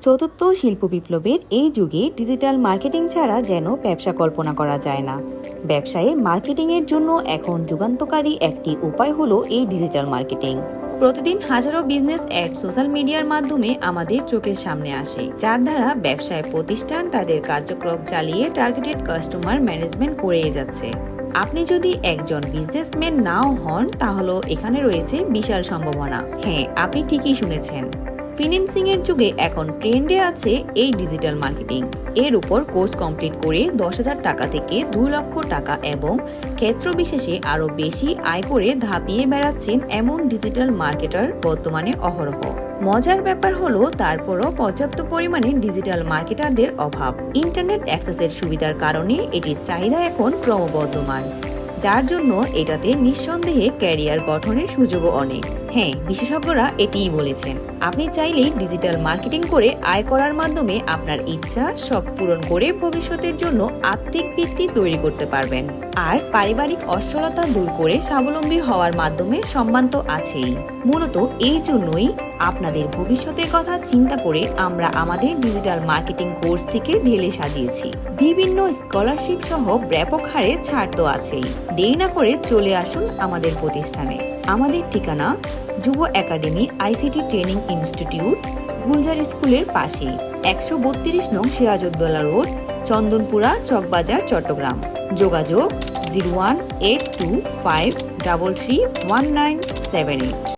চতুর্থ শিল্প বিপ্লবের এই যুগে ডিজিটাল মার্কেটিং ছাড়া যেন ব্যবসা কল্পনা করা যায় না। ব্যবসায়ে মার্কেটিংয়ের জন্য এখন যুগান্তকারী একটি উপায় হলো এই ডিজিটাল মার্কেটিং। প্রতিদিন হাজারো বিজনেস অ্যাড সোশ্যাল মিডিয়ার মাধ্যমে আমাদের চোখের সামনে আসে, যার দ্বারা ব্যবসায় প্রতিষ্ঠান তাদের কার্যক্রম চালিয়ে টার্গেটেড কাস্টমার ম্যানেজমেন্ট করে যাচ্ছে। আপনি যদি একজন বিজনেসম্যান নাও হন, তাহলে এখানে রয়েছে বিশাল সম্ভাবনা। হ্যাঁ, আপনি ঠিকই শুনেছেন। ফিন্যান্সিং এর যুগে এখন ট্রেন্ডে আছে এই ডিজিটাল মার্কেটিং। এর উপর কোর্স কমপ্লিট করে 10,000 টাকা থেকে 2 লক্ষ টাকা এবং ক্ষেত্র বিশেষে আরো বেশি আয় করে ধাপিয়ে বেড়াচ্ছেন এমন ডিজিটাল মার্কেটার বর্তমানে অহরহ। মজার ব্যাপার হলো তারপরও পর্যাপ্ত পরিমাণে ডিজিটাল মার্কেটারদের অভাব। ইন্টারনেট অ্যাক্সেসের সুবিধার কারণে এটির চাহিদা এখন ক্রমবর্ধমান, যার জন্য এটাতে নিঃসন্দেহে ক্যারিয়ার গঠনের সুযোগও অনেক। হ্যাঁ, বিশেষজ্ঞরা এটিই বলেছেন। আপনি চাইলেই ডিজিটাল মার্কেটিং করে আয় করার মাধ্যমে আপনার ইচ্ছা শখ পূরণ করে ভবিষ্যতের জন্য আর্থিক ভিত্তি তৈরি করতে পারবেন। আর পারিবারিক অসচ্ছলতা দূর করে স্বাবলম্বী হওয়ার মাধ্যমে সম্মান তো আছেই। মূলত এই জন্যই আপনাদের ভবিষ্যতের কথা চিন্তা করে আমরা আমাদের ডিজিটাল মার্কেটিং কোর্স থেকে ঢেলে সাজিয়েছি। বিভিন্ন স্কলারশিপ সহ ব্যাপক হারে ছাড় তো আছেই। দেরি না করে চলে আসুন আমাদের প্রতিষ্ঠানে। আমাদের ঠিকানা যুব academy ICT training institute, Gulzar স্কুলের পাশে, 132 নং সিরাজউদ্দৌলা রোড, চন্দনপুরা, চকবাজার, চট্টগ্রাম। যোগাযোগ 0182533197।